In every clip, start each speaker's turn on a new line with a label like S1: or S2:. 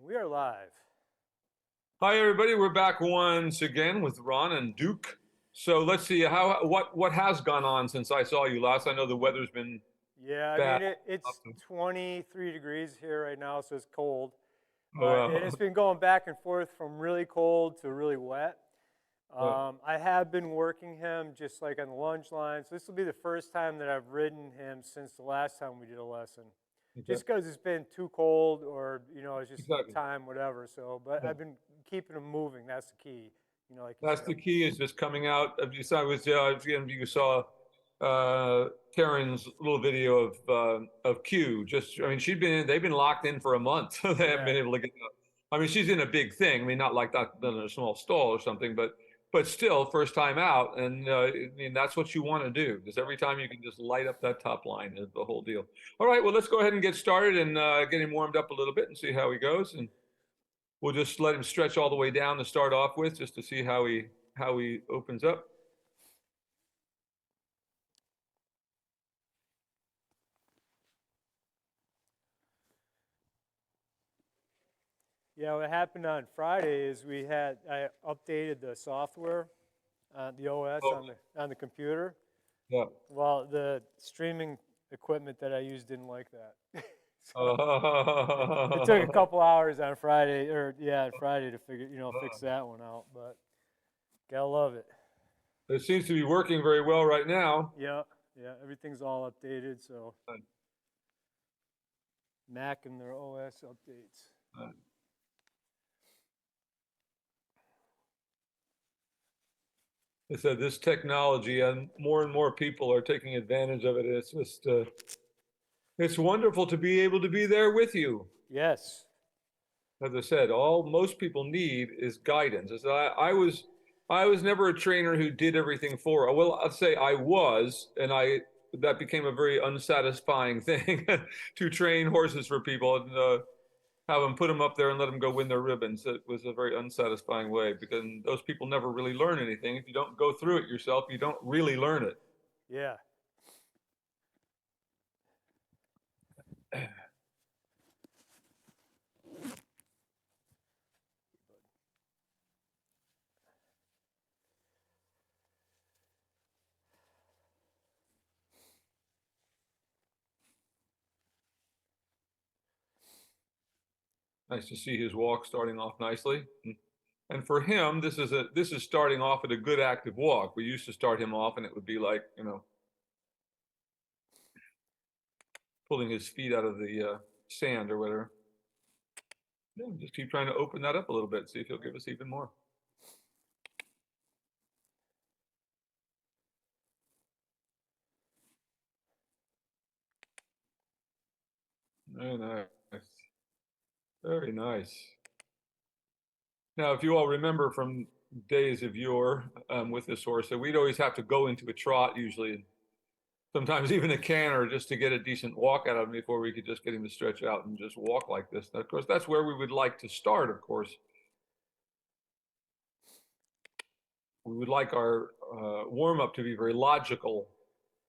S1: We are live.
S2: Hi everybody, we're back once again with Ron and Duke. So let's see what has gone on since I saw you last. I know the weather's been
S1: Yeah, I
S2: bad.
S1: mean it's 23 degrees here right now, so it's cold. And
S2: Oh,
S1: it's been going back and forth from really cold to really wet. I have been working him just like on the lunge line, so this will be the first time that I've ridden him since the last time we did a lesson.
S2: okay,
S1: Just because it's been too cold, or it's just
S2: exactly.
S1: time, whatever. So, but
S2: Yeah.
S1: I've been keeping him moving. That's the key. Like you
S2: That's
S1: said.
S2: the key is just coming out. Of you saw was again you saw Karen's little video of Q. Just I mean they've been locked in for a month. They haven't
S1: Yeah,
S2: been able to get out. I mean she's in a big thing. I mean not like that in a small stall or something, but still first time out. And I mean that's what you want to do because every time you can just light up that top line is the whole deal. All right, well let's go ahead and get started and get him warmed up a little bit and see how he goes. And we'll just let him stretch all the way down to start off with, just to see how he opens up.
S1: yeah. What happened on Friday is I updated the software, the OS
S2: Oh,
S1: on the computer.
S2: yeah.
S1: Well, the streaming equipment that I used didn't like that. So it took a
S2: Uh,
S1: couple hours on Friday, or yeah, on Friday to fix that one out. But gotta love it.
S2: it seems to be working very well right now.
S1: Yeah, yeah. Everything's all updated. So Mac and their OS updates.
S2: I said this technology, and more people are taking advantage of it. It's just, it's wonderful to be able to be there with you.
S1: Yes.
S2: As I said, all most people need is guidance. As I was never a trainer who did everything for. Well, I'll say I was, and that became a very unsatisfying thing to train horses for people and have them put them up there and let them go win their ribbons. It was a very unsatisfying way because those people never really learn anything. If you don't go through it yourself, you don't really learn it.
S1: Yeah.
S2: Nice to see his walk starting off nicely. And for him, this is starting off at a good active walk. We used to start him off, and it would be like pulling his feet out of the sand or whatever. Yeah, just keep trying to open that up a little bit. See if he'll give us even more. Very nice. Very nice. Now, if you all remember from days of yore with this horse, that we'd always have to go into a trot usually, sometimes even a canter just to get a decent walk out of him before we could just get him to stretch out and just walk like this. And of course, that's where we would like to start, of course. We would like our warm up to be very logical,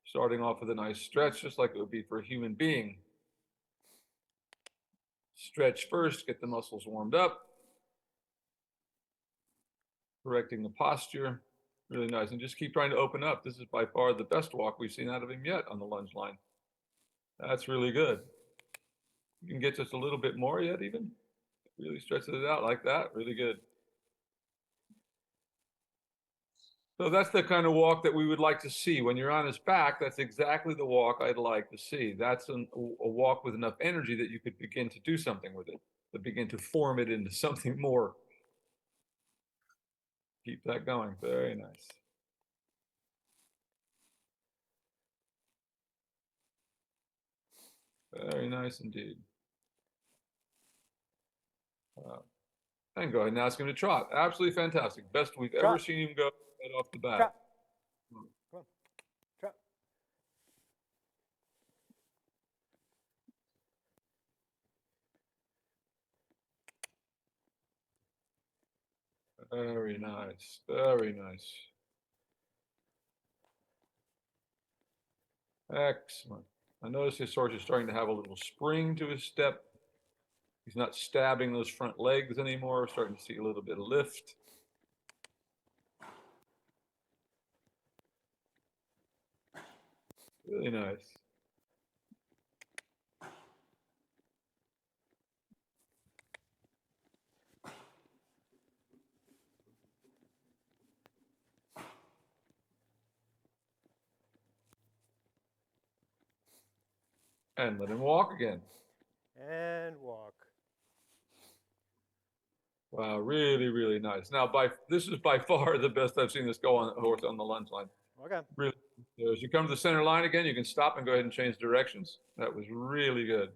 S2: starting off with a nice stretch, just like it would be for a human being. Stretch first, get the muscles warmed up, correcting the posture. Really nice. And just keep trying to open up. This is by far the best walk we've seen out of him yet on the lunge line. That's really good. You can get just a little bit more yet, even. Really stretches it out like that. Really good. So that's the kind of walk that we would like to see. When you're on his back, that's exactly the walk I'd like to see. That's a walk with enough energy that you could begin to do something with it, to begin to form it into something more. Keep that going. Very nice. Very nice indeed. And go ahead and ask him to trot. Absolutely fantastic. Best we've ever
S1: Trot,
S2: seen him go right off the bat.
S1: trot. Come on, trot.
S2: Very nice. Very nice. Excellent. I notice his horse is starting to have a little spring to his step. He's not stabbing those front legs anymore. We're starting to see a little bit of lift. Really nice. And let him walk again.
S1: And walk.
S2: Wow, really, really nice. Now, this is by far the best I've seen this go on a horse on the lunge line.
S1: Okay.
S2: Really. So as you come to the center line again, you can stop and go ahead and change directions. That was really good.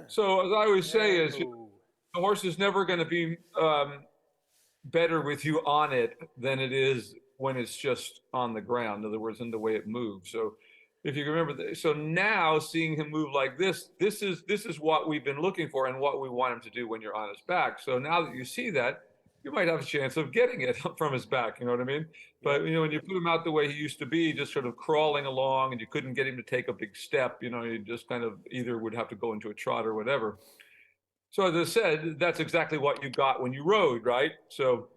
S2: So as I always say, is the horse is never going to be better with you on it than it is when it's just on the ground. In other words, in the way it moves. So if you remember, so now seeing him move like this is what we've been looking for and what we want him to do when you're on his back. So now that you see that, you might have a chance of getting it from his back. You know what I mean? But you know, when you put him out the way he used to be, just sort of crawling along, and you couldn't get him to take a big step, you know, you just kind of either would have to go into a trot or whatever. So as I said, that's exactly what you got when you rode, right? So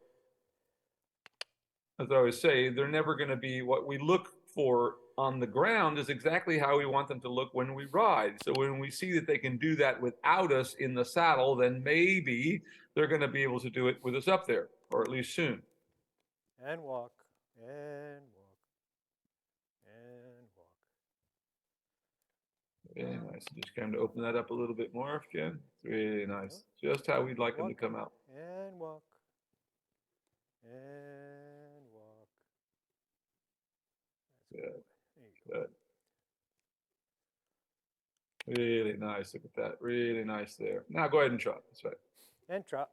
S2: as I always say, they're never going to be what we look for on the ground is exactly how we want them to look when we ride. So when we see that they can do that without us in the saddle, then maybe they're going to be able to do it with us up there, or at least soon.
S1: And walk, and walk, and walk.
S2: Very nice. Just kind of open that up a little bit more if you can. It's really nice. Just how we'd like them to come out.
S1: And walk, and walk.
S2: Good. Good. Really nice. Look at that. Really nice there. Now go ahead and trot. That's right.
S1: And trot.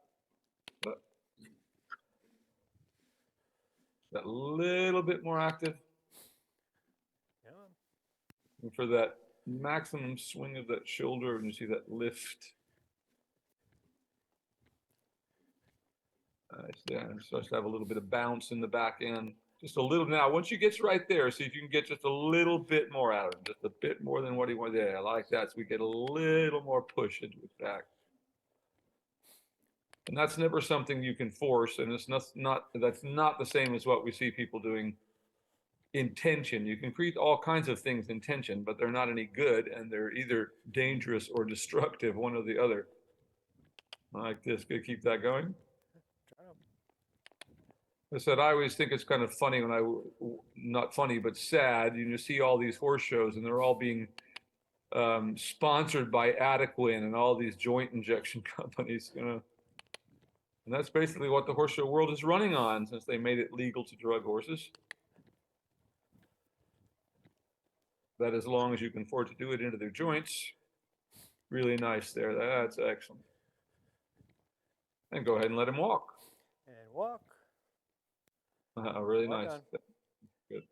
S2: That little bit more active.
S1: Yeah.
S2: And for that maximum swing of that shoulder, and you see that lift. Nice. Yeah, it starts to have a little bit of bounce in the back end. Just a little. Now, once you get right there, see if you can get just a little bit more out of him. Just a bit more than what he wanted. Yeah, I like that. So we get a little more push into his back. And that's never something you can force, and it's that's not the same as what we see people doing in tension. You can create all kinds of things in tension, but they're not any good, and they're either dangerous or destructive, one or the other. Like this. Gonna keep that going. I said, I always think it's kind of funny when not funny, but sad. You see all these horse shows, and they're all being sponsored by Adequin and all these joint injection companies. You know, and that's basically what the horse show world is running on since they made it legal to drug horses. That as long as you can afford to do it into their joints. Really nice there. That's excellent. And go ahead and let him walk.
S1: And walk.
S2: Really nice. Good.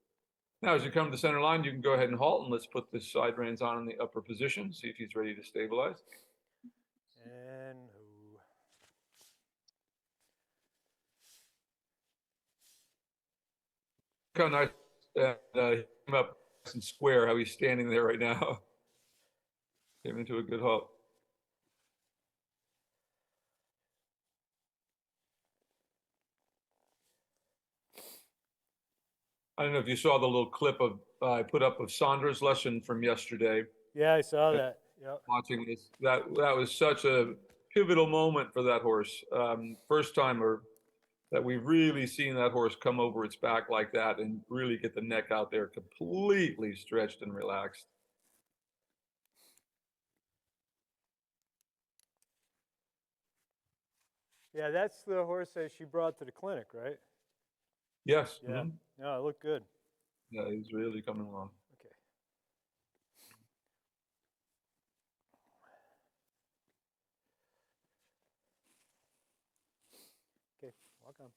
S2: Now, as you come to the center line, you can go ahead and halt, and let's put the side reins on in the upper position, see if he's ready to stabilize.
S1: And
S2: Look how nice him up nice and square, how he's standing there right now. Came into a good halt. I don't know if you saw the little clip of I put up of Sandra's lesson from yesterday.
S1: yeah, I saw that. Yep.
S2: Watching this, that was such a pivotal moment for that horse. First timer that we've really seen that horse come over its back like that and really get the neck out there completely stretched and relaxed.
S1: Yeah, that's the horse that she brought to the clinic, right?
S2: Yes.
S1: Yeah. No, it looked good.
S2: Yeah, he's really coming along.
S1: Okay. Okay, walk on.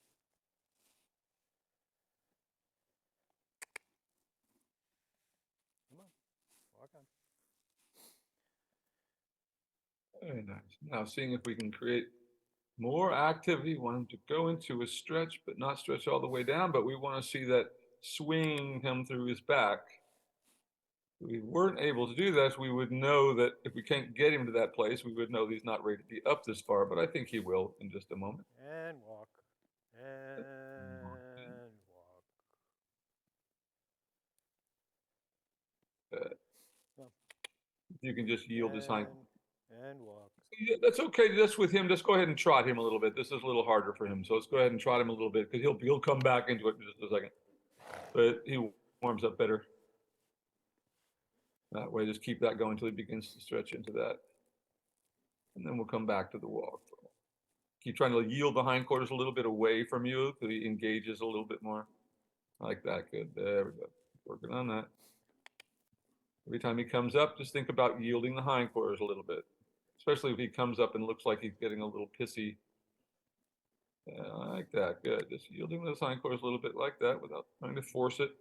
S1: Come on, walk on.
S2: Very nice. Now seeing if we can create more activity. Want him to go into a stretch, but not stretch all the way down. But we want to see that swing him through his back. If we weren't able to do this, we would know that if we can't get him to that place, we would know that he's not ready to be up this far, but I think he will in just a moment.
S1: And walk. And walk.
S2: You can just yield his hind.
S1: And walk.
S2: Yeah, that's okay. Just with him, just go ahead and trot him a little bit. This is a little harder for him, so let's go ahead and trot him a little bit because he'll come back into it in just a second. But he warms up better. That way, just keep that going until he begins to stretch into that, and then we'll come back to the walk. Keep trying to yield the hindquarters a little bit away from you so he engages a little bit more. Like that. Good. There we go. Working on that. Every time he comes up, just think about yielding the hindquarters a little bit, especially if he comes up and looks like he's getting a little pissy. Yeah, like that. Good. Just yielding those hindquarters a little bit like that without trying to force it.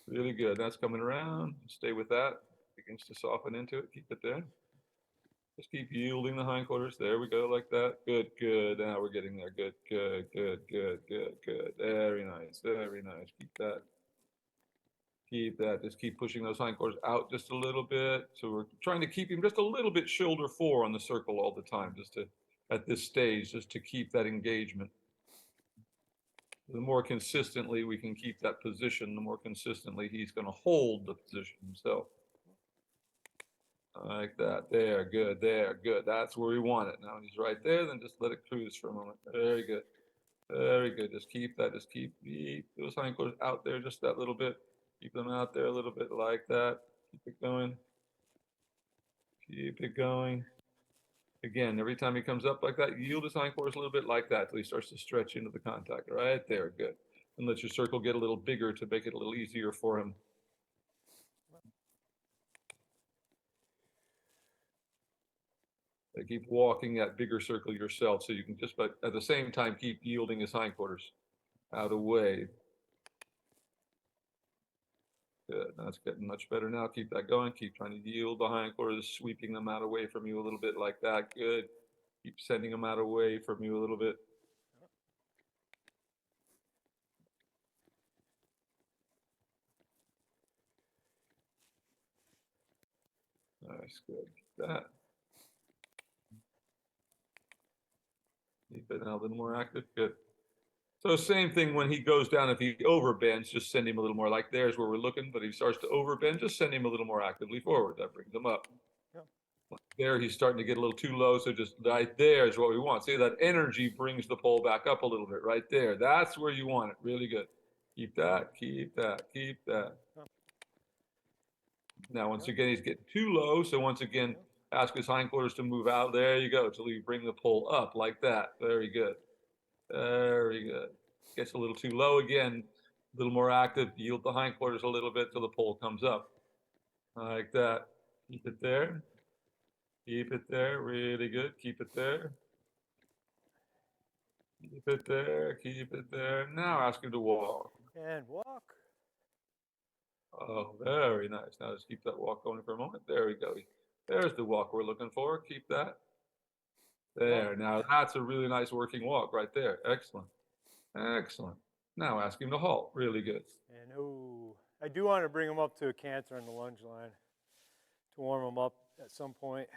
S2: Really good. That's coming around. Stay with that. Begins to soften into it. Keep it there. Just keep yielding the hindquarters. There we go, like that. Good, good. Now we're getting there. Good, good, good, good, good, good. Very nice, very nice. Keep that. Keep that. Just keep pushing those hindquarters out just a little bit. So we're trying to keep him just a little bit shoulder fore on the circle all the time, just to, at this stage, just to keep that engagement. The more consistently we can keep that position, the more consistently he's going to hold the position himself. Like that. There, good, there, good. That's where we want it. Now he's right there, then just let it cruise for a moment. Very good. Very good. Just keep that. Just keep those hindquarters out there just that little bit. Keep them out there a little bit like that. Keep it going. Keep it going. Again, every time he comes up like that, yield his hindquarters a little bit like that till he starts to stretch into the contact. Right there, good. And let your circle get a little bigger to make it a little easier for him. Keep walking that bigger circle yourself so you can just, but at the same time, keep yielding his hindquarters out away. Good. That's getting much better now. Keep that going. Keep trying to yield the hindquarters, sweeping them out away from you a little bit like that. Good. Keep sending them out away from you a little bit. Nice. Good. Keep that. Keep it now a little more active. Good. So same thing when he goes down, if he overbends, just send him a little more, like there's where we're looking, but if he starts to overbend, just send him a little more actively forward. That brings him up.
S1: Yeah.
S2: There, he's starting to get a little too low, so just right there is what we want. See, that energy brings the pole back up a little bit, right there. That's where you want it. Really good. Keep that, keep that, keep that. Now, once again, he's getting too low, so once again, ask his hindquarters to move out. There you go, till you bring the pole up like that. Very good. Very good. Gets a little too low again, a little more active. Yield the hindquarters a little bit till the pole comes up. Like that. Keep it there. Keep it there. Really good. Keep it there. Keep it there. Keep it there. Now ask him to walk.
S1: And walk.
S2: Oh, very nice. Now just keep that walk going for a moment. There we go. There's the walk we're looking for. Keep that. There. Now that's a really nice working walk right there. Excellent. Excellent. Now ask him to halt. Really good.
S1: And oh, I do want to bring him up to a canter on the lunge line to warm him up at some point.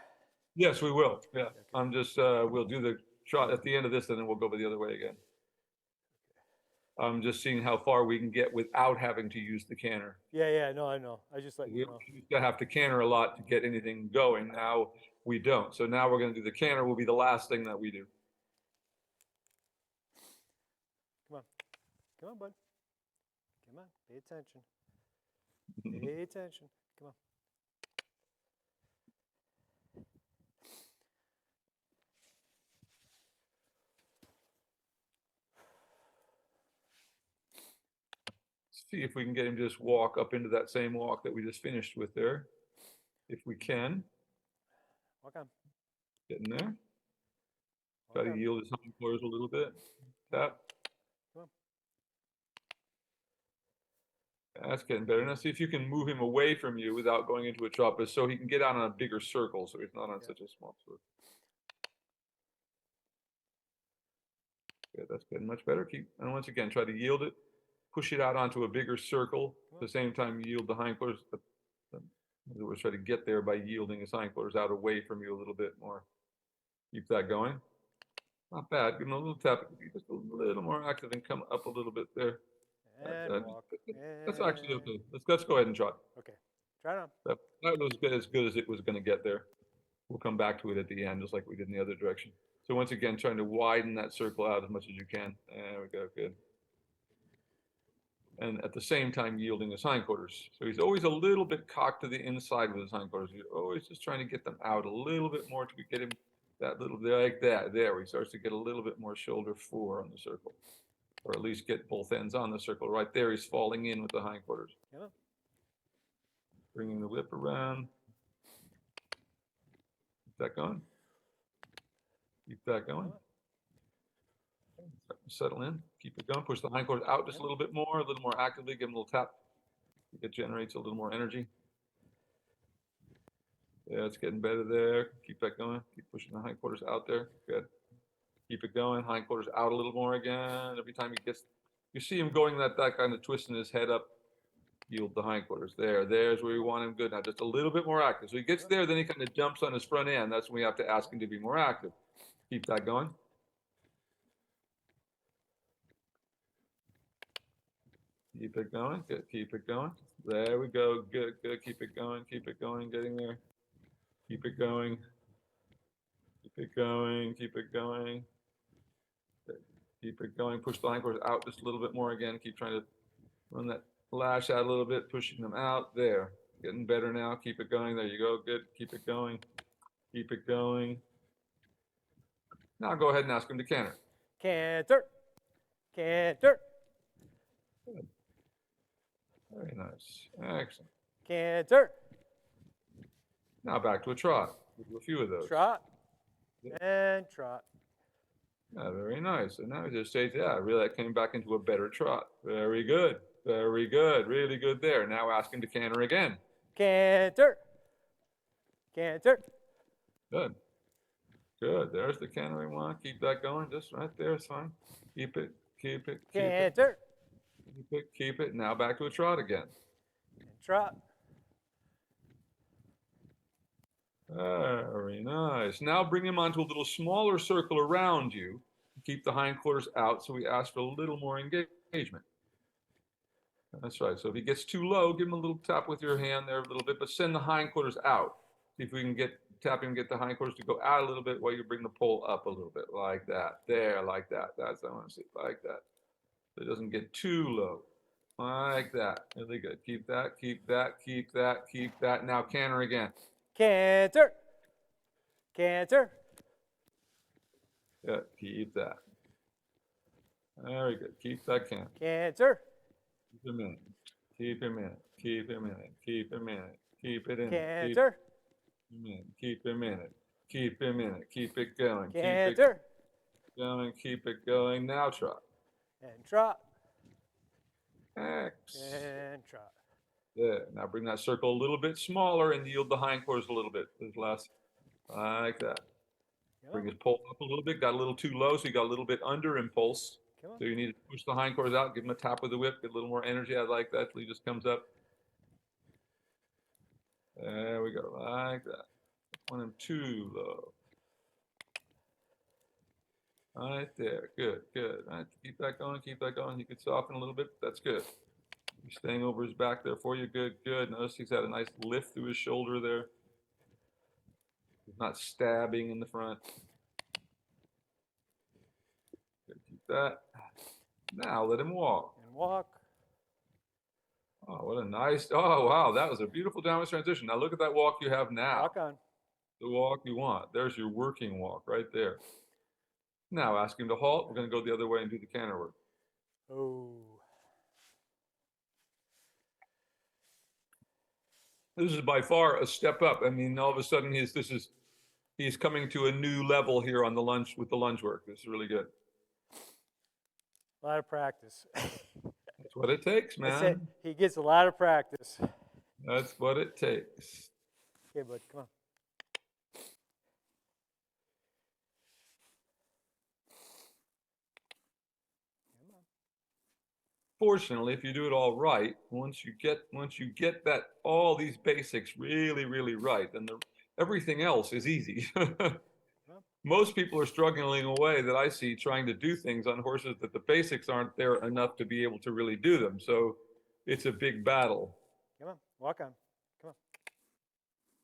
S2: Yes, we will. Yeah. I'm just, we'll do the trot at the end of this, and then we'll go the other way again. I'm just seeing how far we can get without having to use the canter.
S1: Yeah, no, I know. I just let
S2: We
S1: you know.
S2: used to have to canter a lot to get anything going. Now we don't. So now we're going to do the canter will be the last thing that we do.
S1: Come on. Come on, bud. Come on. Pay attention. Pay attention. Come on.
S2: See if we can get him to just walk up into that same walk that we just finished with there. If we can.
S1: Walk on.
S2: Get in there. Try to yield his hindquarters a little bit. Tap.
S1: Come on.
S2: That's getting better. Now see if you can move him away from you without going into a trot, so he can get out on a bigger circle, so he's not on such a small circle. Good, that's getting much better. Keep, and once again, try to yield it. Push it out onto a bigger circle. At the same time, yield the hindquarters. We're trying to get there by yielding his hindquarters out away from you a little bit more. Keep that going. Not bad. Give him a little tap. Just a little more active and come up a little bit there.
S1: And walk.
S2: That's actually okay. Let's go ahead and trot.
S1: Okay. Try it on.
S2: That was as good as it was going to get there. We'll come back to it at the end, just like we did in the other direction. So once again, trying to widen that circle out as much as you can. There we go. Good. And at the same time, yielding his hindquarters. So he's always a little bit cocked to the inside with his hindquarters. You're always just trying to get them out a little bit more to get him that little, like that. There, he starts to get a little bit more shoulder fore on the circle. Or at least get both ends on the circle. Right there, he's falling in with the hindquarters.
S1: Yeah.
S2: Bringing the whip around. Keep that going. Keep that going. Settle in. Keep it going. Push the hindquarters out just a little bit more, a little more actively. Give them a little tap. It generates a little more energy. Yeah, it's getting better there. Keep that going. Keep pushing the hindquarters out there. Good. Keep it going. Hindquarters out a little more again. Every time he gets, you see him going that kind of twisting his head up. Yield the hindquarters. There's where you want him. Good. Now just a little bit more active. So he gets there, then he kind of jumps on his front end. That's when we have to ask him to be more active. Keep that going. Keep it going. Good. Keep it going. There we go. Good. Good. Keep it going. Keep it going. Getting there. Keep it going. Keep it going. Keep it going. Keep it going. Push the hindquarters out just a little bit more again. Keep trying to run that lash out a little bit, pushing them out. There. Getting better now. Keep it going. There you go. Good. Keep it going. Keep it going. Now go ahead and ask him to canter.
S1: Canter. Canter.
S2: Good. Very nice. Excellent.
S1: Canter.
S2: Now back to a trot. We'll do a few of those.
S1: Trot.
S2: Yeah.
S1: And trot.
S2: Yeah, very nice. And now we just say, yeah, really, that came back into a better trot. Very good. Very good. Really good there. Now ask him to canter again.
S1: Canter. Canter.
S2: Good. Good. There's the cantering one. Keep that going. Just right there. It's fine. Keep it. Keep it. Keep
S1: Canter.
S2: it. Keep it. Keep it. Now back to a trot again.
S1: And trot.
S2: Very nice. Now bring him onto a little smaller circle around you. Keep the hindquarters out, so we ask for a little more engagement. That's right. So if he gets too low, give him a little tap with your hand there a little bit, but send the hindquarters out. See if we can tap him, get the hindquarters to go out a little bit while you bring the pole up a little bit, like that. There, like that. That's what I want to see, like that. So it doesn't get too low. Like that. Really good. Keep that, keep that, keep that, keep that. Now canter again.
S1: Canter. Canter.
S2: Yeah, keep that. Very good. Keep that canter.
S1: Canter.
S2: Keep him in. Keep him in. Keep him in it. Keep him in it. Keep it in.
S1: Canter.
S2: Keep him in it. Keep him in it. Keep it going.
S1: Canter.
S2: Keep it going. Keep it going. Now trot.
S1: And trot.
S2: X.
S1: And trot.
S2: There. Now bring that circle a little bit smaller and yield the hindquarters a little bit. This last, like that.
S1: Come
S2: Bring
S1: on.
S2: his pole up a little bit. Got a little too low, so you got a little bit under impulse.
S1: Come on.
S2: So you need to push the hindquarters out. Give him a tap with the whip. Get a little more energy. I like that till he just comes up. There we go. Like that. Don't want him too low. Right there. Good, good. All right, keep that going. Keep that going. You could soften a little bit. That's good. He's staying over his back there for you. Good, good. Notice he's had a nice lift through his shoulder there. He's not stabbing in the front. Good, keep that. Now let him walk.
S1: And walk.
S2: Oh, what a nice, oh, wow. That was a beautiful downward transition. Now look at that walk you have now.
S1: Walk on.
S2: The walk you want. There's your working walk right there. Now ask him to halt. We're going to go the other way and do the canter work.
S1: Oh.
S2: This is by far a step up. I mean, all of a sudden he's coming to a new level here on the lunge with the lunge work. This is really good.
S1: A lot of practice.
S2: That's what it takes, man.
S1: That's it. He gets a lot of practice.
S2: That's what it takes.
S1: Okay, bud, come on. Come on.
S2: unfortunately, if you do it all right, once you get that all these basics really, really right, then everything else is easy. Most people are struggling away that I see trying to do things on horses that the basics aren't there enough to be able to really do them. So it's a big battle.
S1: Come on, walk on. Come on.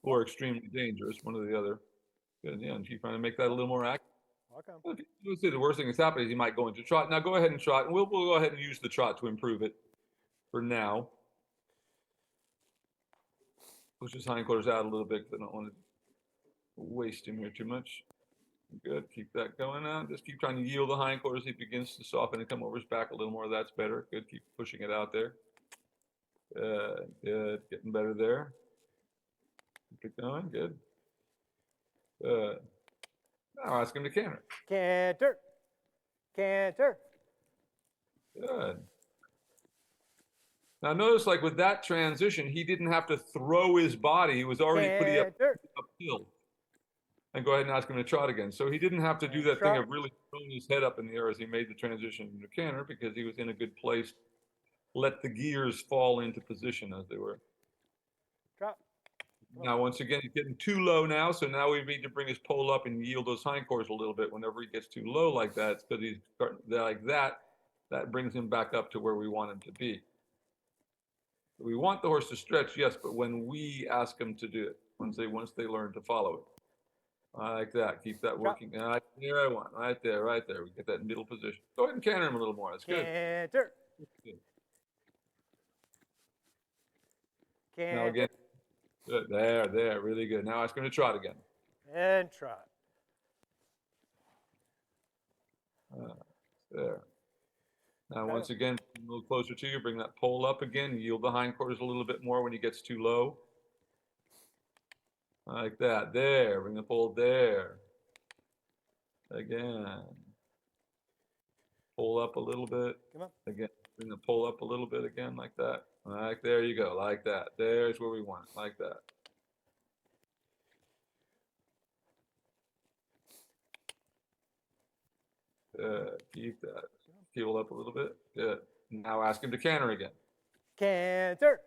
S2: Or extremely dangerous, one or the other. Good, yeah, and keep trying to make that a little more active.
S1: Walk on.
S2: Well, if you see the worst thing that's happening is you might go into trot. Now go ahead and trot, and we'll go ahead and use the trot to improve it for now. Push his hindquarters out a little bit because I don't want to waste him here too much. Good, keep that going now. Just keep trying to yield the hindquarters. He begins to soften and come over his back a little more. That's better. Good, keep pushing it out there. Good, getting better there. Keep it going, good. Good. Now ask him to canter.
S1: Canter. Canter.
S2: Good. Now notice, like with that transition, he didn't have to throw his body. He was already pretty uphill. And go ahead and ask him to trot again. So he didn't have to do that thing of really throwing his head up in the air as he made the transition into canter because he was in a good place. Let the gears fall into position as they were.
S1: Trot.
S2: Now, once again, he's getting too low now. So now we need to bring his pole up and yield those hindquarters a little bit. Whenever he gets too low like that, it's because he's starting like that. That brings him back up to where we want him to be. We want the horse to stretch, yes, but when we ask him to do it, once they learn to follow it. Like that. Keep that working. Right there, I want. Right there, right there. We get that middle position. Go ahead and canter him a little more. That's good.
S1: Canter.
S2: Good.
S1: Canter.
S2: Now again. Good. There. Really good. Now ask him to trot again.
S1: And trot.
S2: There. Now once again, a little closer to you. Bring that pole up again. Yield the hindquarters a little bit more when he gets too low. Like that. There. Bring the pole there. Again. Pull up a little bit.
S1: Come on.
S2: Again. Bring the pole up a little bit again, like that. Like there you go. Like that. There's where we want it. Like that. Keep that. Peel up a little bit. Good. Now ask him to canter again.
S1: Canter.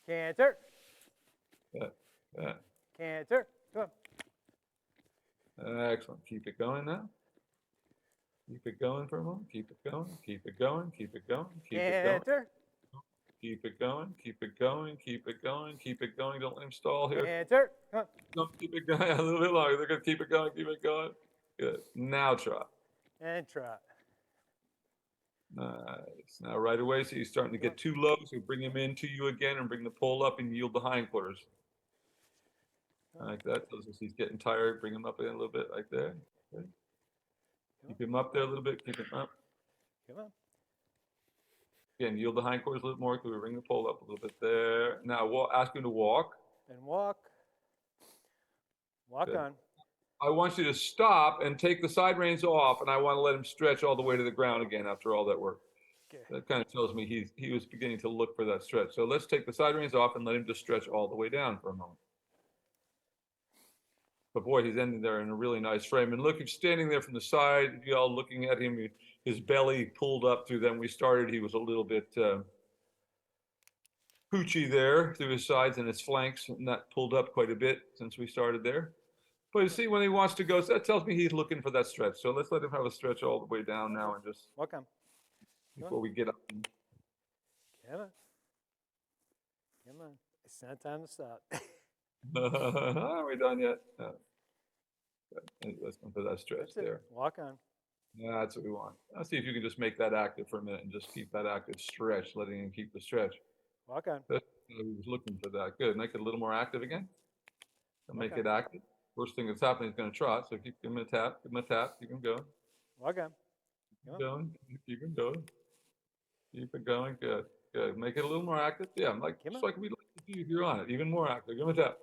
S1: Canter.
S2: Yeah.
S1: Canter. Come on.
S2: Excellent. Keep it going now. Keep it going for a moment. Keep it going. Keep it going. Keep it going. Keep it going.
S1: Canter.
S2: Keep it going. Keep it going. Keep it going. Keep it going. Don't let him stall here.
S1: Canter. Come on.
S2: Don't keep it going a little bit longer. They're going to keep it going. Keep it going. Good. Now trot.
S1: And trot.
S2: Nice. Now right away, so he's starting to get too low, so bring him into you again and bring the pole up and yield the hindquarters. Like that. So he's getting tired. Bring him up again a little bit, like there. Okay. Keep him up there a little bit. Keep him up.
S1: Come on.
S2: Again, yield the hindquarters a little more. Can we bring the pole up a little bit there? Now ask him to walk.
S1: And walk. Walk on.
S2: I want you to stop and take the side reins off, and I want to let him stretch all the way to the ground again after all that work.
S1: Okay.
S2: That kind of tells me he was beginning to look for that stretch. So let's take the side reins off and let him just stretch all the way down for a moment. But boy, he's ending there in a really nice frame. And look, he's standing there from the side, you all looking at him, his belly pulled up through them. We started, he was a little bit poochy there through his sides and his flanks, and that pulled up quite a bit since we started there. But you see, when he wants to go, so that tells me he's looking for that stretch. So let's let him have a stretch all the way down now and just
S1: Walk on.
S2: before we get up.
S1: Come on. Come on. It's not time to stop.
S2: Are we done yet? No. Let's go for that stretch there.
S1: Walk on.
S2: Yeah, that's what we want. Let's see if you can just make that active for a minute and just keep that active stretch, letting him keep the stretch.
S1: Walk on.
S2: He was looking for that. Good. Make it a little more active again. And make it active. First thing that's happening is going to trot. So give him a tap. Give him a tap. Keep him going.
S1: Walk on.
S2: Keep going. Keep him going. Keep it going. Good. Good. Make it a little more active. Yeah, just like we'd like to see if you're on it. Even more active. Give him a tap.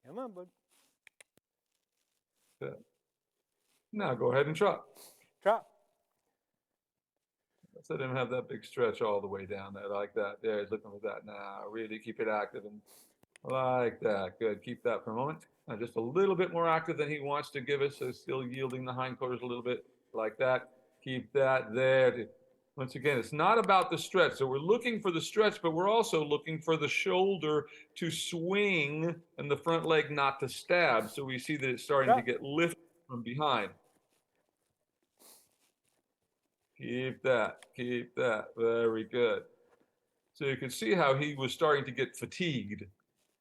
S1: Come on, bud.
S2: Good. Now go ahead and trot.
S1: Trot.
S2: Let's let him have that big stretch all the way down there, like that. There, he's looking for that. Now, really keep it active and like that. Good. Keep that for a moment. Now, just a little bit more active than he wants to give us. So still yielding the hindquarters a little bit, like that. Keep that there. Once again, it's not about the stretch. So we're looking for the stretch, but we're also looking for the shoulder to swing and the front leg not to stab. So we see that it's starting to get lifted from behind. Keep that, keep that. Very good. So you can see how he was starting to get fatigued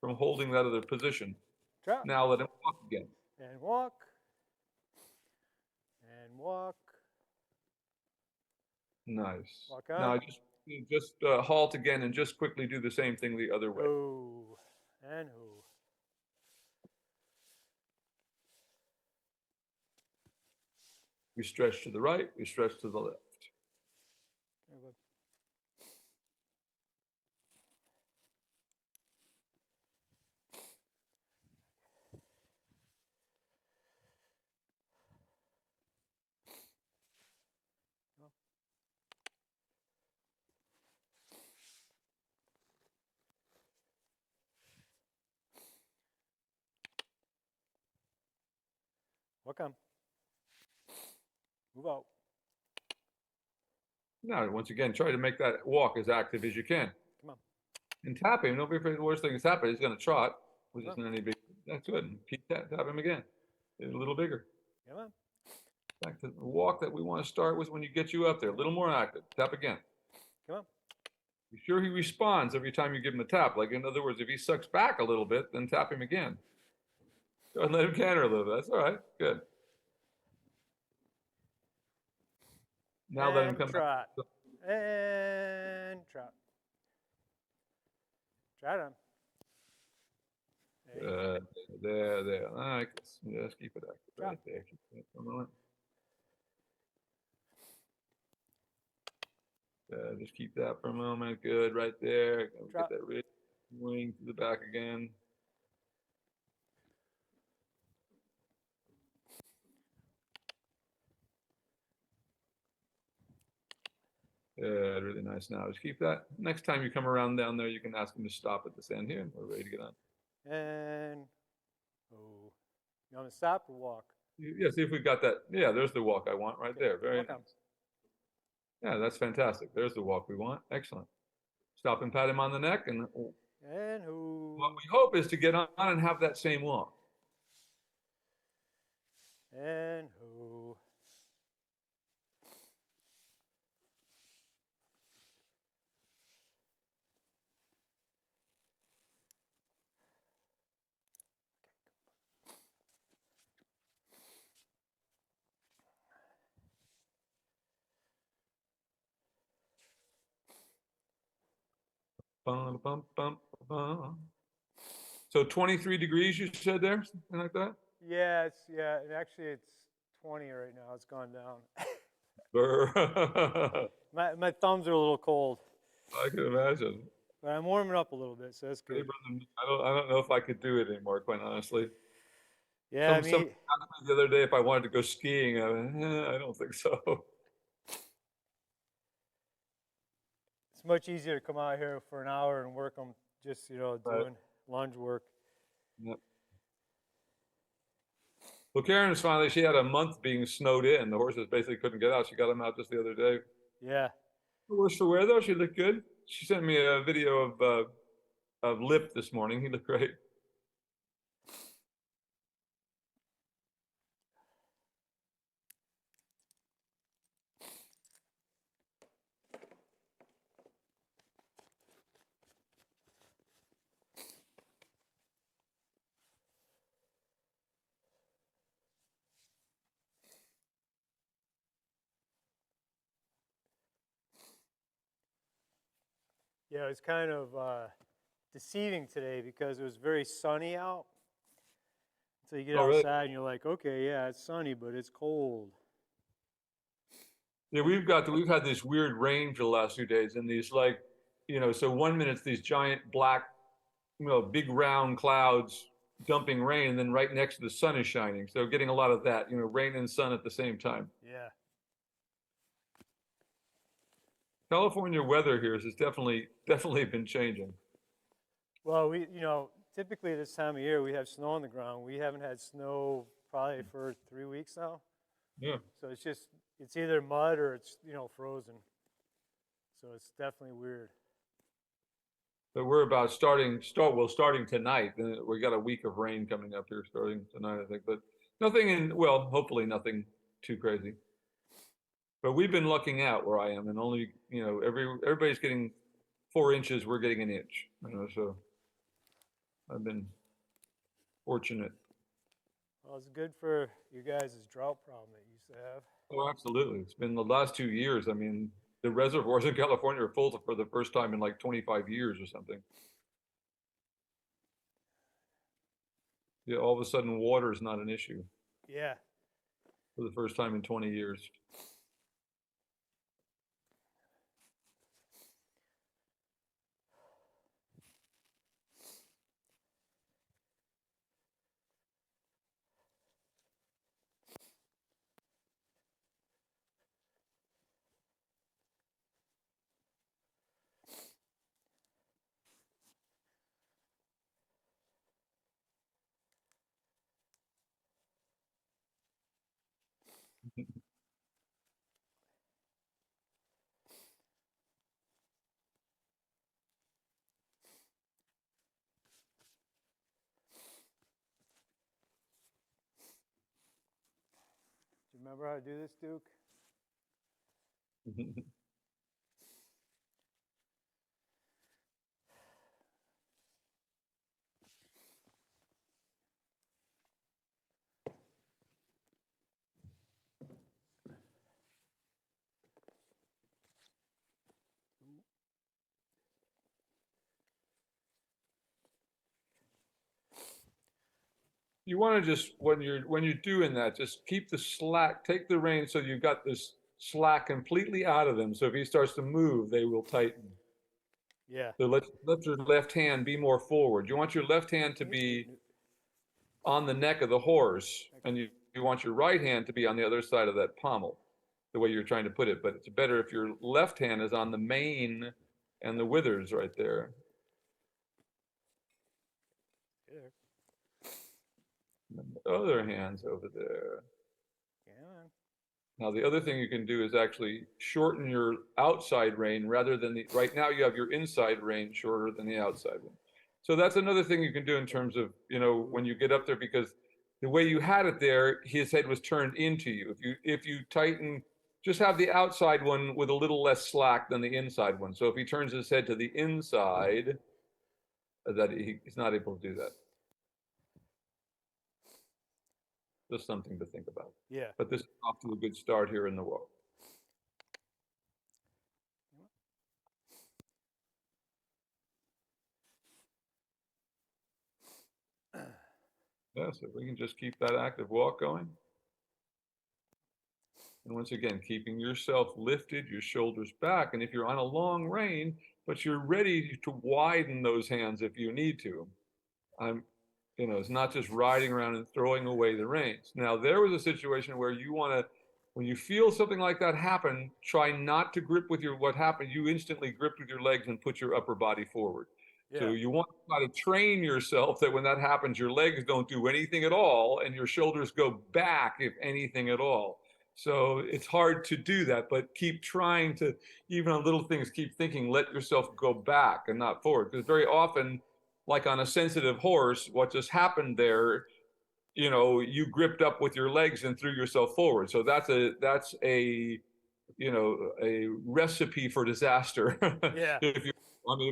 S2: from holding that other position.
S1: Drop.
S2: Now let him walk again.
S1: And walk. And walk.
S2: Nice.
S1: Walk on.
S2: Now just halt again and just quickly do the same thing the other way.
S1: Ho. And ho.
S2: We stretch to the right, we stretch to the left.
S1: Walk on. Move out.
S2: Now, once again, try to make that walk as active as you can.
S1: Come on.
S2: And tap him. Don't be afraid the worst thing is happen. He's going to trot, which isn't any big. That's good. Keep tap him again. Get a little bigger.
S1: Come on.
S2: Back to the walk that we want to start with when you get you up there. A little more active. Tap again.
S1: Come on.
S2: Be sure he responds every time you give him a tap. Like, in other words, if he sucks back a little bit, then tap him again. Go ahead and let him canter a little bit. That's all right. Good. Now let him come
S1: trot.
S2: back.
S1: And trot. Trot on.
S2: There. All right. Just keep it active right there. Keep it for a moment. Just keep that for a moment. Good, right there. Get that wrist wing to the back again. Really nice. Now just keep that. Next time you come around down there, you can ask him to stop at this end here, and we're ready to get on.
S1: And oh, you want to stop or walk?
S2: Yeah, see if we've got that. Yeah, there's the walk I want right there. Very nice. Yeah, that's fantastic. There's the walk we want. Excellent. Stop and pat him on the neck, and what we hope is to get on and have that same walk.
S1: And who?
S2: Bum, bum, bum, bum. So 23 degrees, you said there, something like that?
S1: Yeah, and actually it's 20 right now. It's gone down. my thumbs are a little cold.
S2: I can imagine.
S1: But I'm warming up a little bit, so that's good.
S2: I don't know if I could do it anymore, quite honestly.
S1: Yeah,
S2: Some the other day if I wanted to go skiing, I don't think so.
S1: It's much easier to come out here for an hour and work them, just doing lunge work.
S2: Yep. Well, Karen's finally, she had a month being snowed in. The horses basically couldn't get out. She got them out just the other day.
S1: Yeah.
S2: Worse for wear, though. She looked good. She sent me a video of Lip this morning. He looked great.
S1: Yeah, it was kind of deceiving today because it was very sunny out. So you get outside and you're like, okay, yeah, it's sunny, but it's cold.
S2: Yeah, we've had this weird rain for the last few days, and these so 1 minute it's these giant black, big round clouds dumping rain, and then right next to the sun is shining. So getting a lot of that, rain and sun at the same time.
S1: Yeah.
S2: California weather here has definitely been changing.
S1: Well, typically this time of year we have snow on the ground. We haven't had snow probably for 3 weeks now.
S2: Yeah.
S1: So it's either mud or it's, frozen. So it's definitely weird.
S2: But we're about starting tonight. We got a week of rain coming up here starting tonight, I think. But nothing hopefully nothing too crazy. But we've been lucking out where I am, and only, everybody's getting 4 inches. We're getting an inch, so I've been fortunate.
S1: Well, it's good for you guys' drought problem that you used to have.
S2: Oh, absolutely. It's been the last 2 years. I mean, the reservoirs in California are full for the first time in like 25 years or something. Yeah, all of a sudden water is not an issue
S1: Yeah.
S2: for the first time in 20 years.
S1: Do you remember how to do this, Duke?
S2: You want to just, when you're doing that, just keep the slack, take the reins so you've got this slack completely out of them. So if he starts to move, they will tighten.
S1: Yeah.
S2: So let your left hand be more forward. You want your left hand to be on the neck of the horse, and you want your right hand to be on the other side of that pommel, the way you're trying to put it. But it's better if your left hand is on the mane and the withers right there.
S1: There.
S2: And the other hand's over there.
S1: Yeah.
S2: Now, the other thing you can do is actually shorten your outside rein rather than right now you have your inside rein shorter than the outside one. So that's another thing you can do in terms of, when you get up there, because the way you had it there, his head was turned into you. If you tighten, just have the outside one with a little less slack than the inside one. So if he turns his head to the inside, that he's not able to do that. Just something to think about.
S1: Yeah.
S2: But this is off to a good start here in the walk. Yeah, so we can just keep that active walk going. And once again, keeping yourself lifted, your shoulders back. And if you're on a long rein, but you're ready to widen those hands if you need to. It's not just riding around and throwing away the reins. Now, there was a situation where you want to, when you feel something like that happen, try not to grip with what happened. You instantly gripped with your legs and put your upper body forward.
S1: Yeah.
S2: So you want to try to train yourself that when that happens, your legs don't do anything at all and your shoulders go back, if anything at all. So it's hard to do that, but keep trying to, even on little things, keep thinking, let yourself go back and not forward. Because very often, like on a sensitive horse, what just happened there, you gripped up with your legs and threw yourself forward. So that's a recipe for disaster.
S1: Yeah.
S2: If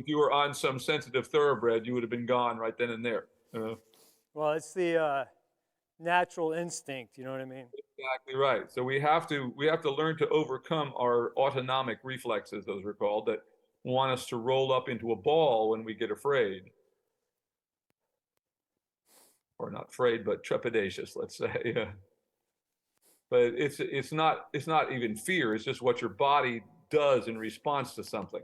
S2: you were on some sensitive thoroughbred, you would have been gone right then and there.
S1: Well, it's the natural instinct. You know what I mean?
S2: Exactly right. So we have to learn to overcome our autonomic reflexes, those are called, that want us to roll up into a ball when we get afraid. Or not afraid, but trepidatious, let's say. Yeah. But it's not even fear. It's just what your body does in response to something.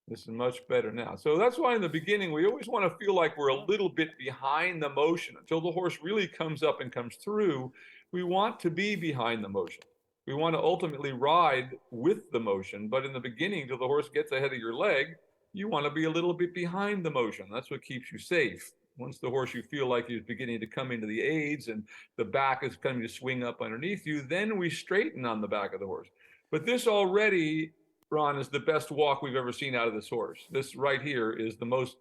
S2: This is much better now. So that's why in the beginning we always want to feel like we're a little bit behind the motion until the horse really comes up and comes through. We want to be behind the motion. We want to ultimately ride with the motion, but in the beginning, till the horse gets ahead of your leg, you want to be a little bit behind the motion. That's what keeps you safe. Once the horse you feel like is beginning to come into the aids and the back is coming to swing up underneath you, then we straighten on the back of the horse. But this already, Ron, is the best walk we've ever seen out of this horse. This right here is the most,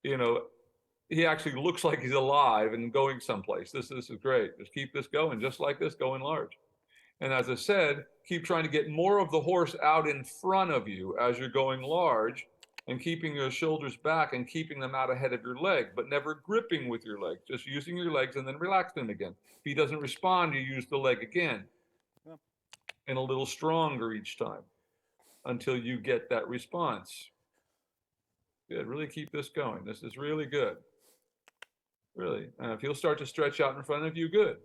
S2: you know, he actually looks like he's alive and going someplace. This is great. Just keep this going, just like this, going large. And as I said, keep trying to get more of the horse out in front of you as you're going large, and keeping your shoulders back and keeping them out ahead of your leg, but never gripping with your leg, just using your legs and then relaxing them again. If he doesn't respond, you use the leg again, and a little stronger each time until you get that response. Good, really keep this going. This is really good. Really. And if he'll start to stretch out in front of you, good.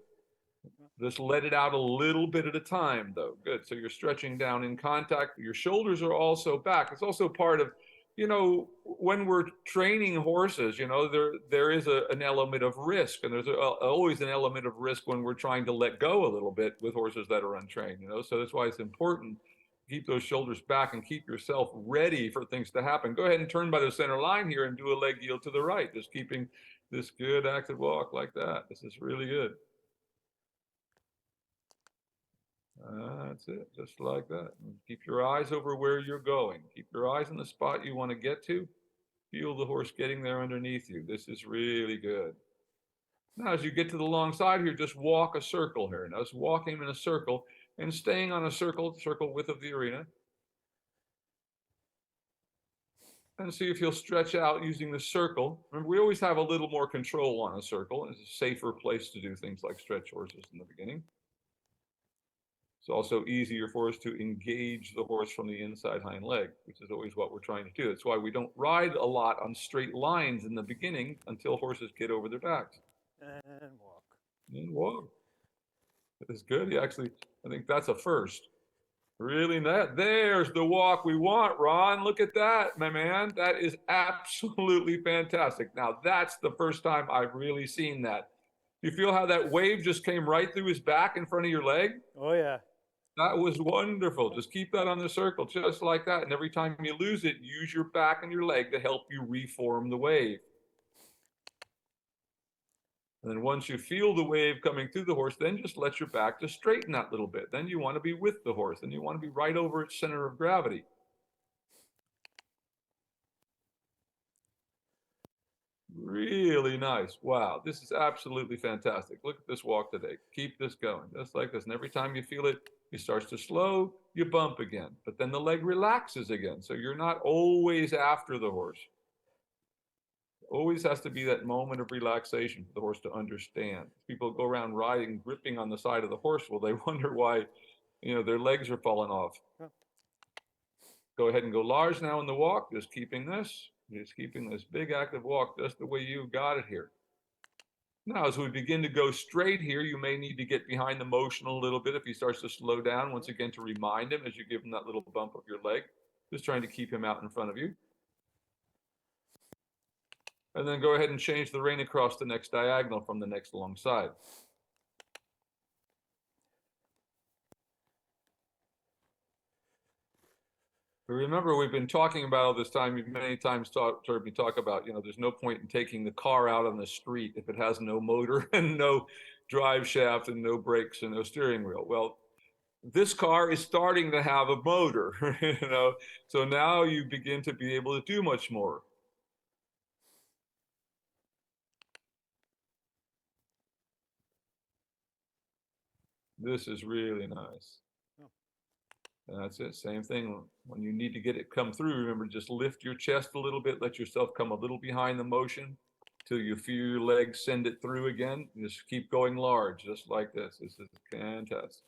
S2: Just let it out a little bit at a time, though. Good. So you're stretching down in contact. Your shoulders are also back. It's also part of, you know, when we're training horses, you know, there is an element of risk, and there's always an element of risk when we're trying to let go a little bit with horses that are untrained, you know. So that's why it's important to keep those shoulders back and keep yourself ready for things to happen. Go ahead and turn by the center line here and do a leg yield to the right, just keeping this good active walk like that. This is really good. That's it, just like that. And keep your eyes over where you're going. Keep your eyes on the spot you want to get to. Feel the horse getting there underneath you. This is really good. Now, as you get to the long side here, just walk a circle here. Now, just walk him in a circle and staying on a circle width of the arena. And see if he'll stretch out using the circle. Remember, we always have a little more control on a circle. It's a safer place to do things like stretch horses in the beginning. It's also easier for us to engage the horse from the inside hind leg, which is always what we're trying to do. That's why we don't ride a lot on straight lines in the beginning until horses get over their backs.
S1: And walk.
S2: And walk. That's good. He actually, I think that's a first. Really, there's the walk we want, Ron. Look at that, my man. That is absolutely fantastic. Now, that's the first time I've really seen that. You feel how that wave just came right through his back in front of your leg?
S1: Oh, yeah.
S2: That was wonderful. Just keep that on the circle, just like that. And every time you lose it, use your back and your leg to help you reform the wave. And then once you feel the wave coming through the horse, then just let your back just straighten that little bit. Then you want to be with the horse, and you want to be right over its center of gravity. Really nice. Wow, this is absolutely fantastic. Look at this walk today. Keep this going, just like this. And every time you feel it, it starts to slow, you bump again. But then the leg relaxes again. So you're not always after the horse. Always has to be that moment of relaxation for the horse to understand. People go around riding, gripping on the side of the horse. Well, they wonder why, you know, their legs are falling off. Yeah. Go ahead and go large now in the walk, just keeping this big active walk just the way you got it here. Now, as we begin to go straight here, you may need to get behind the motion a little bit if he starts to slow down, once again, to remind him as you give him that little bump of your leg, just trying to keep him out in front of you. And then go ahead and change the rein across the next diagonal from the next long side. But remember, we've been talking about all this time, you've many times heard me talk about, you know, there's no point in taking the car out on the street if it has no motor and no drive shaft and no brakes and no steering wheel. Well, this car is starting to have a motor, you know, so now you begin to be able to do much more. This is really nice. And that's it, same thing. When you need to get it come through, remember, just lift your chest a little bit, let yourself come a little behind the motion till you feel your legs send it through again. Just keep going large, just like this. This is fantastic.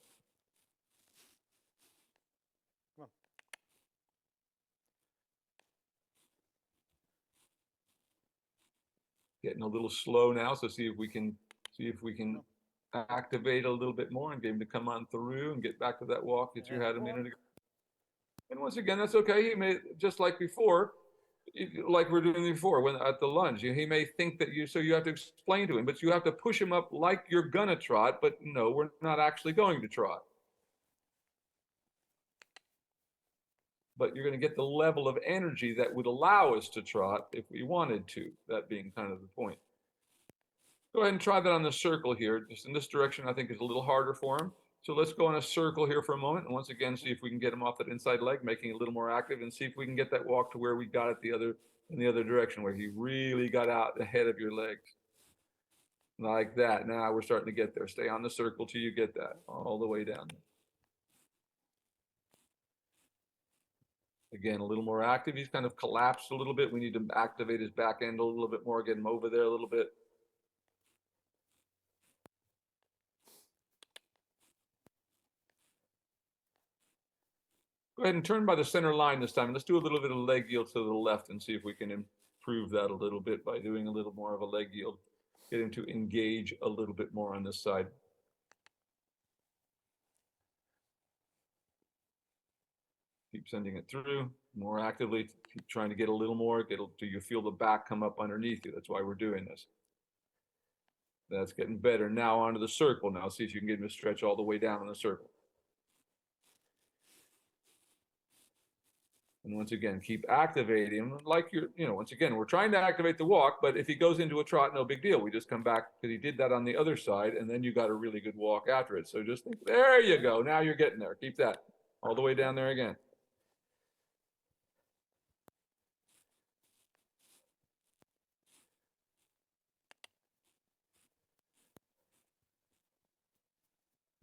S2: Getting a little slow now, so see if we can activate a little bit more and get him to come on through and get back to that walk that you had a minute ago. And once again, that's okay. He may, just like before, like we're doing before, when at the lunge, he may think that so you have to explain to him, but you have to push him up like you're gonna trot, but no, we're not actually going to trot. But you're going to get the level of energy that would allow us to trot if we wanted to, that being kind of the point. Go ahead and try that on the circle here. Just in this direction, I think is a little harder for him. So let's go in a circle here for a moment, and once again, see if we can get him off that inside leg, making it a little more active, and see if we can get that walk to where we got it in the other direction, where he really got out ahead of your legs. Like that. Now we're starting to get there. Stay on the circle till you get that, all the way down. Again, a little more active. He's kind of collapsed a little bit. We need to activate his back end a little bit more, get him over there a little bit. Go ahead and turn by the center line this time. Let's do a little bit of leg yield to the left and see if we can improve that a little bit by doing a little more of a leg yield. Get him to engage a little bit more on this side. Keep sending it through more actively. Keep trying to get a little more. Do you feel the back come up underneath you? That's why we're doing this. That's getting better. Now onto the circle. Now see if you can get him to stretch all the way down in the circle. And once again, keep activating him like once again, we're trying to activate the walk, but if he goes into a trot, no big deal. We just come back because he did that on the other side, and then you got a really good walk after it. So just think, there you go. Now you're getting there. Keep that all the way down there again.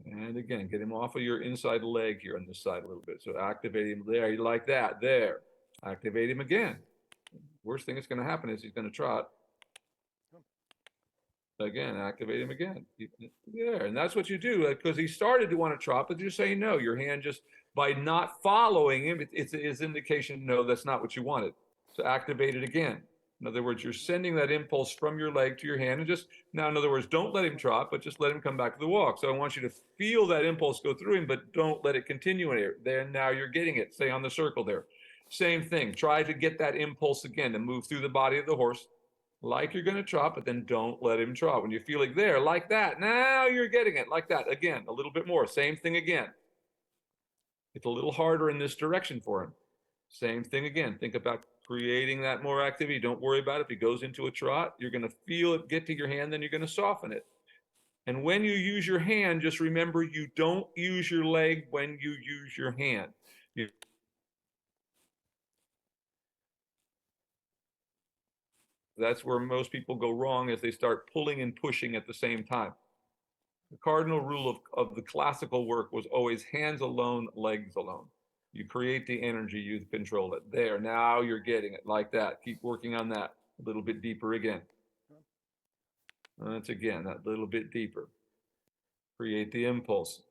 S2: And again, get him off of your inside leg here on this side a little bit. So activate him there. You like that. There. Activate him again. Worst thing that's going to happen is he's going to trot. Again, activate him again. There. And that's what you do, because he started to want to trot, but you say no. Your hand just, by not following him, it's indication, no, that's not what you wanted. So activate it again. In other words, you're sending that impulse from your leg to your hand, and just now, in other words, don't let him trot, but just let him come back to the walk. So I want you to feel that impulse go through him, but don't let it continue in here. There, now you're getting it. Stay on the circle there. Same thing. Try to get that impulse again to move through the body of the horse like you're going to trot, but then don't let him trot. When you feel it there, like that, now you're getting it, like that. Again, a little bit more. Same thing again. It's a little harder in this direction for him. Same thing again. Think about creating that more activity. Don't worry about it. If he goes into a trot, you're going to feel it get to your hand, then you're going to soften it. And when you use your hand, just remember you don't use your leg when you use your hand. That's where most people go wrong, is they start pulling and pushing at the same time. The cardinal rule of the classical work was always hands alone, legs alone. You create the energy, you control it. There, now you're getting it, like that. Keep working on that a little bit deeper again. That's again, that little bit deeper. Create the impulse.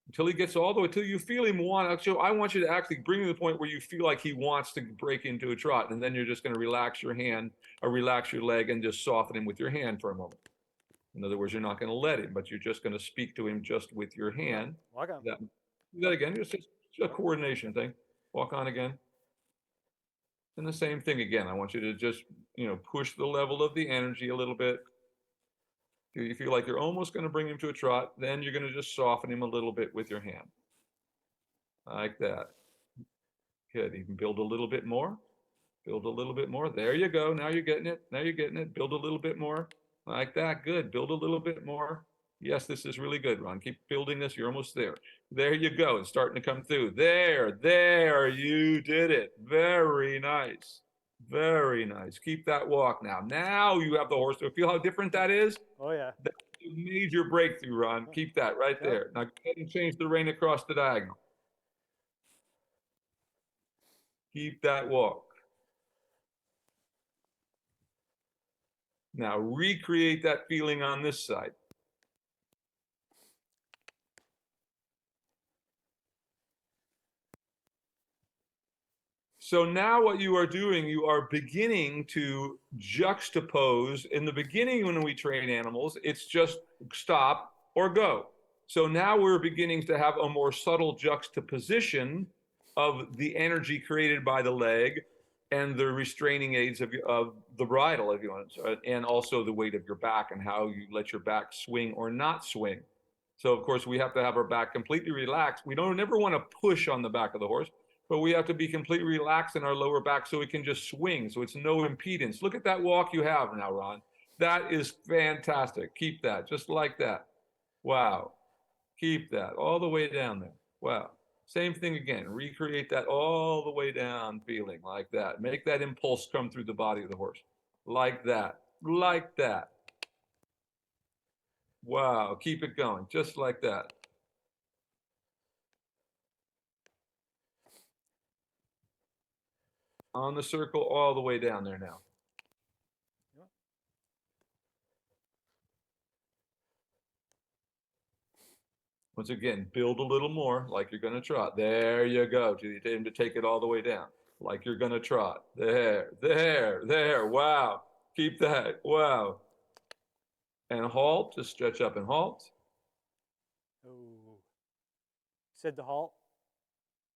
S2: Until he gets all the way, till you feel him want, so I want you to actually bring to the point where you feel like he wants to break into a trot, and then you're just going to relax your hand, or relax your leg, and just soften him with your hand for a moment. In other words, you're not going to let him, but you're just going to speak to him just with your hand.
S1: Walk on.
S2: That again, just a coordination thing. Walk on again. And the same thing again. I want you to just, push the level of the energy a little bit. You feel like you're almost going to bring him to a trot, then you're going to just soften him a little bit with your hand. Like that. Good. You can build a little bit more. Build a little bit more. There you go. Now you're getting it. Now you're getting it. Build a little bit more. Like that. Good. Build a little bit more. Yes, this is really good, Ron. Keep building this. You're almost there. There you go. It's starting to come through. There. You did it. Very nice. Very nice. Keep that walk now. Now you have the horse. So feel how different that is?
S1: Oh, yeah.
S2: That's a major breakthrough, Ron. Keep that right there. Now go ahead and change the rein across the diagonal. Keep that walk. Now recreate that feeling on this side. So now what you are doing, you are beginning to juxtapose. In the beginning, when we train animals, it's just stop or go. So now we're beginning to have a more subtle juxtaposition of the energy created by the leg and the restraining aids of the bridle, if you want, and also the weight of your back and how you let your back swing or not swing. So of course we have to have our back completely relaxed. We don't never want to push on the back of the horse, but we have to be completely relaxed in our lower back so we can just swing. So it's no impedance. Look at that walk you have now, Ron. That is fantastic. Keep that just like that. Wow. Keep that all the way down there. Wow. Same thing again. Recreate that all the way down feeling like that. Make that impulse come through the body of the horse. Like that. Like that. Wow. Keep it going. Just like that. On the circle all the way down there now. Once again, build a little more like you're going to trot. There you go. You need to take it all the way down like you're going to trot. There, there, there. Wow. Keep that. Wow. And halt. Just stretch up and halt.
S1: Oh. Said to halt.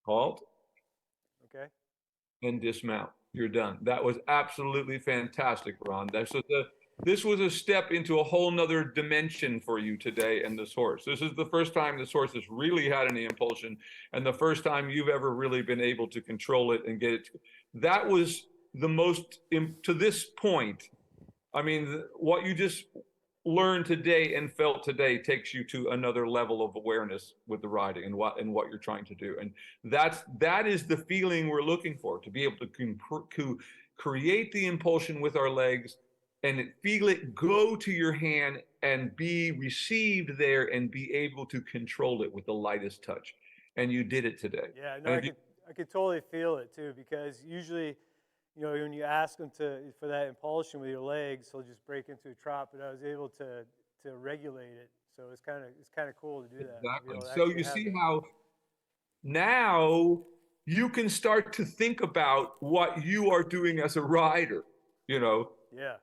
S2: Halt.
S1: Okay.
S2: And dismount. You're done. That was absolutely fantastic, Ron. This was a step into a whole nother dimension for you today and this horse. This is the first time this horse has really had any impulsion, and the first time you've ever really been able to control it and get it. That was the most, to this point, I mean, what you just learned today and felt today takes you to another level of awareness with the riding and what you're trying to do. And that is the feeling we're looking for, to be able to create the impulsion with our legs and feel it go to your hand and be received there and be able to control it with the lightest touch. And you did it today.
S1: Yeah, no, I could totally feel it too, because usually, you know, when you ask them for that impulsion with your legs, he'll just break into a trot. But I was able to regulate it, so it's kind of cool to do that.
S2: Exactly.
S1: To
S2: So you see how now you can start to think about what you are doing as a rider. You know.
S1: Yeah.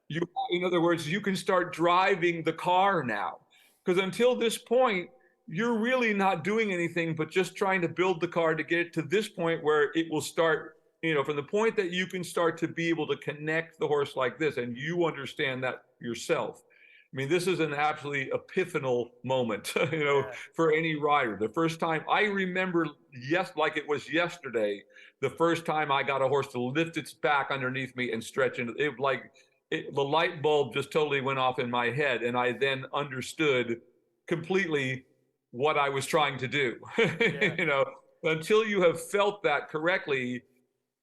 S2: In other words, you can start driving the car now, because until this point, you're really not doing anything but just trying to build the car to get it to this point where it will start. You know, from the point that you can start to be able to connect the horse like this, and you understand that yourself. I mean, this is an absolutely epiphanal moment, you know, for any rider. The first time I remember, yes, like it was yesterday, the first time I got a horse to lift its back underneath me and stretch into it, the light bulb just totally went off in my head, and I then understood completely what I was trying to do. You know, until you have felt that correctly,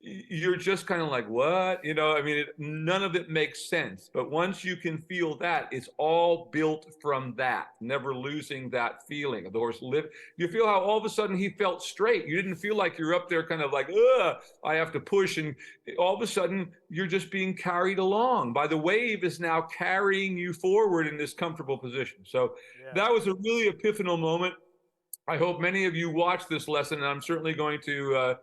S2: you're just kind of like, what? You know, I mean, none of it makes sense. But once you can feel that, it's all built from that, never losing that feeling. The horse lived. You feel how all of a sudden he felt straight. You didn't feel like you're up there kind of like, ugh, I have to push. And all of a sudden, you're just being carried along by the wave is now carrying you forward in this comfortable position. So that was a really epiphanal moment. I hope many of you watch this lesson, and I'm certainly going to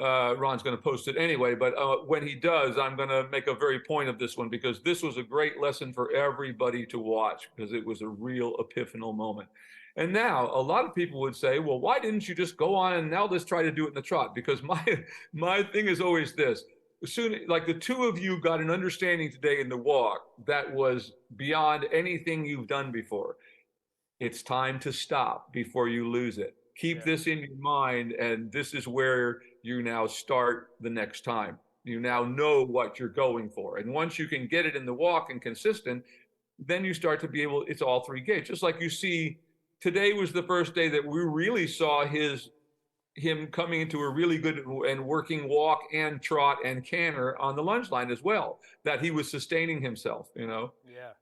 S2: Ron's going to post it anyway, but when he does, I'm going to make a very point of this one, because this was a great lesson for everybody to watch, because it was a real epiphanal moment. And now a lot of people would say, well, why didn't you just go on and now let's try to do it in the trot? Because my thing is always this. Soon, like the two of you got an understanding today in the walk that was beyond anything you've done before. It's time to stop before you lose it. Keep this in your mind, and this is where you now start the next time. You now know what you're going for. And once you can get it in the walk and consistent, then you start to be able, it's all three gates. Just like you see, today was the first day that we really saw him coming into a really good and working walk and trot and canter on the lunge line as well, that he was sustaining himself, you know?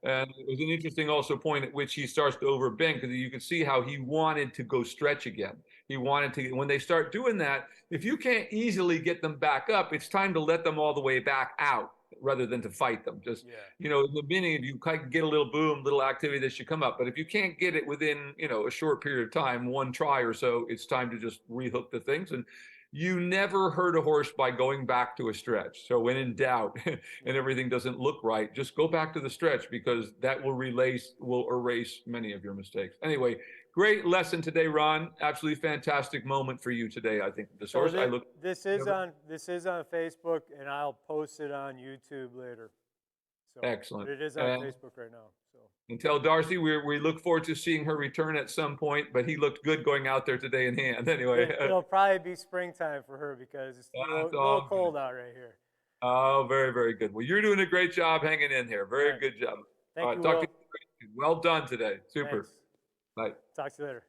S2: And it was an interesting also point at which he starts to overbend, because you can see how he wanted to go stretch again. He wanted to, when they start doing that, if you can't easily get them back up, it's time to let them all the way back out rather than to fight them. Just, you know, in the beginning, you kind of get a little boom, little activity that should come up. But if you can't get it within, you know, a short period of time, one try or so, it's time to just rehook the things. And you never hurt a horse by going back to a stretch. So when in doubt and everything doesn't look right, just go back to the stretch, because that will erase many of your mistakes. Anyway, great lesson today, Ron. Absolutely fantastic moment for you today. I think this horse.
S1: This is on Facebook, and I'll post it on YouTube later. So,
S2: excellent.
S1: But it is on Facebook right now. So.
S2: And tell Darcy we look forward to seeing her return at some point. But he looked good going out there today in hand. Anyway,
S1: it'll probably be springtime for her, because it's a little cold out right here.
S2: Oh, very, very good. Well, you're doing a great job hanging in here. Very good job.
S1: Thank you.
S2: Talk to you. Well done today. Super.
S1: Thanks.
S2: Bye.
S1: Talk to you later.